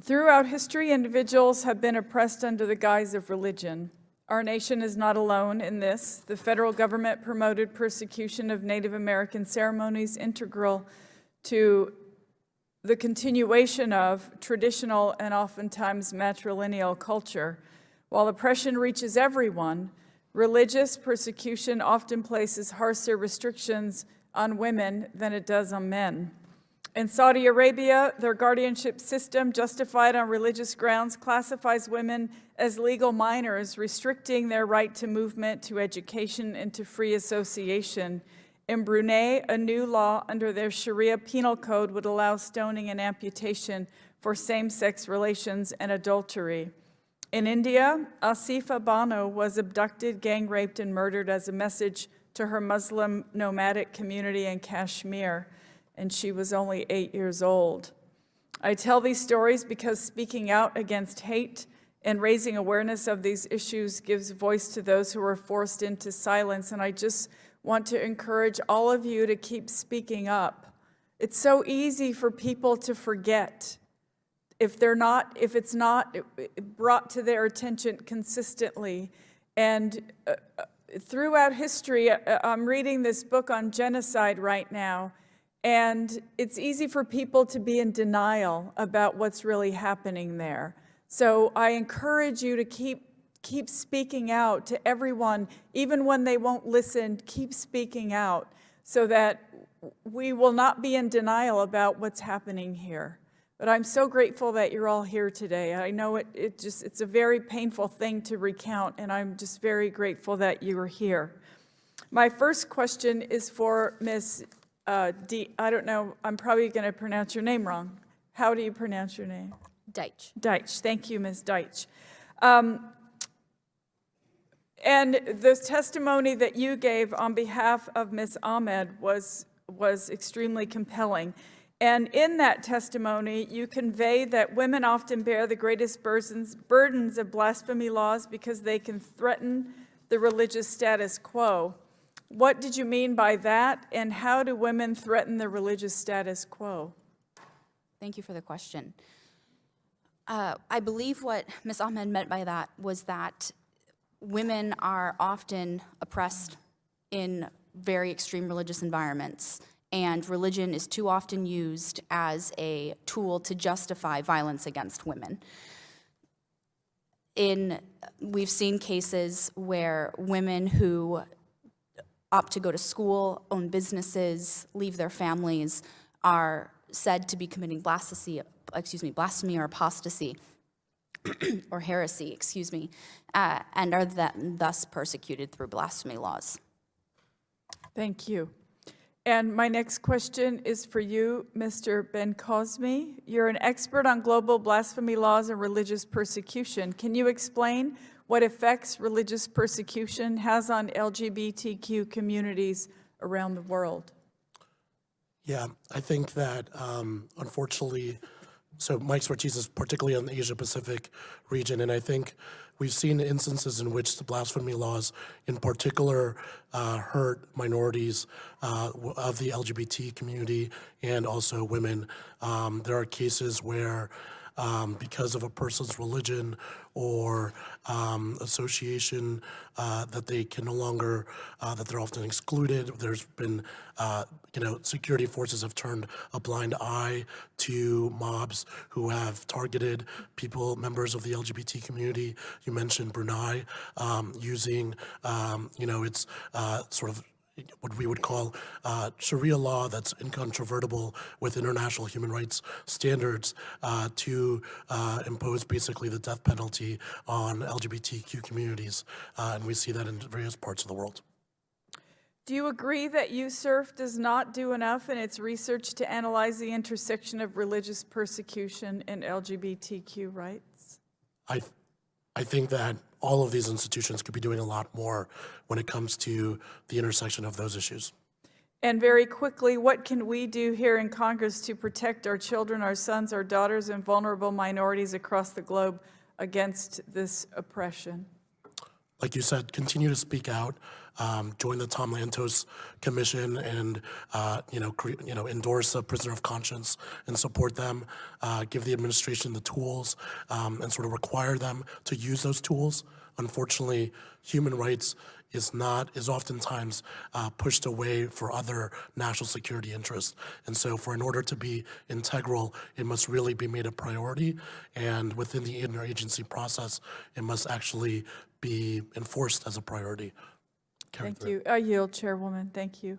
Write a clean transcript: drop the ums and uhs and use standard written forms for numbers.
Throughout history, individuals have been oppressed under the guise of religion. Our nation is not alone in this. The federal government promoted persecution of Native American ceremonies integral to the continuation of traditional and oftentimes matrilineal culture. While oppression reaches everyone, religious persecution often places harsher restrictions on women than it does on men. In Saudi Arabia, their guardianship system, justified on religious grounds, classifies women as legal minors, restricting their right to movement, to education, and to free association. In Brunei, a new law under their Sharia penal code would allow stoning and amputation for same-sex relations and adultery. In India, Asifa Bano was abducted, gang-raped, and murdered as a message to her Muslim nomadic community in Kashmir, and she was only 8 years old. I tell these stories because speaking out against hate and raising awareness of these issues gives voice to those who are forced into silence, and I just want to encourage all of you to keep speaking up. It's so easy for people to forget if it's not brought to their attention consistently. And throughout history, I'm reading this book on genocide right now, and it's easy for people to be in denial about what's really happening there. So I encourage you to keep speaking out to everyone, even when they won't listen. Keep speaking out so that we will not be in denial about what's happening here. But I'm so grateful that you're all here today. I know it's a very painful thing to recount, and I'm just very grateful that you are here. My first question is for Ms. I don't know, I'm probably going to pronounce your name wrong. How do you pronounce your name? Deitch. Deitch. Thank you, Ms. Deitch. And the testimony that you gave on behalf of Ms. Ahmed was extremely compelling. And in that testimony, you convey that women often bear the greatest burdens of blasphemy laws because they can threaten the religious status quo. What did you mean by that, and how do women threaten the religious status quo? Thank you for the question. I believe what Ms. Ahmed meant by that was that women are often oppressed in very extreme religious environments, and religion is too often used as a tool to justify violence against women. We've seen cases where women who opt to go to school, own businesses, leave their families, are said to be committing blasphemy or apostasy, or heresy, and are thus persecuted through blasphemy laws. Thank you. And my next question is for you, Mr. Ben-Cosme. You're an expert on global blasphemy laws and religious persecution. Can you explain what effects religious persecution has on LGBTQ communities around the world? Yeah, I think that unfortunately, so my expertise is particularly on the Asia-Pacific region, and I think we've seen instances in which the blasphemy laws in particular hurt minorities of the LGBT community and also women. There are cases where because of a person's religion or association that they can no longer, that they're often excluded. There's been, security forces have turned a blind eye to mobs who have targeted people, members of the LGBT community. You mentioned Brunei using, its sort of what we would call Sharia law that's incontrovertible with international human rights standards to impose basically the death penalty on LGBTQ communities. And we see that in various parts of the world. Do you agree that USERF does not do enough in its research to analyze the intersection of religious persecution and LGBTQ rights? I think that all of these institutions could be doing a lot more when it comes to the intersection of those issues. And very quickly, what can we do here in Congress to protect our children, our sons, our daughters, and vulnerable minorities across the globe against this oppression? Like you said, continue to speak out. join the Tom Lantos Commission and endorse a prisoner of conscience and support them, give the administration the tools, and sort of require them to use those tools. Unfortunately, human rights is oftentimes pushed away for other national security interests. And so in order to be integral, it must really be made a priority. And within the interagency process, it must actually be enforced as a priority. Thank you. I yield, Chairwoman. Thank you.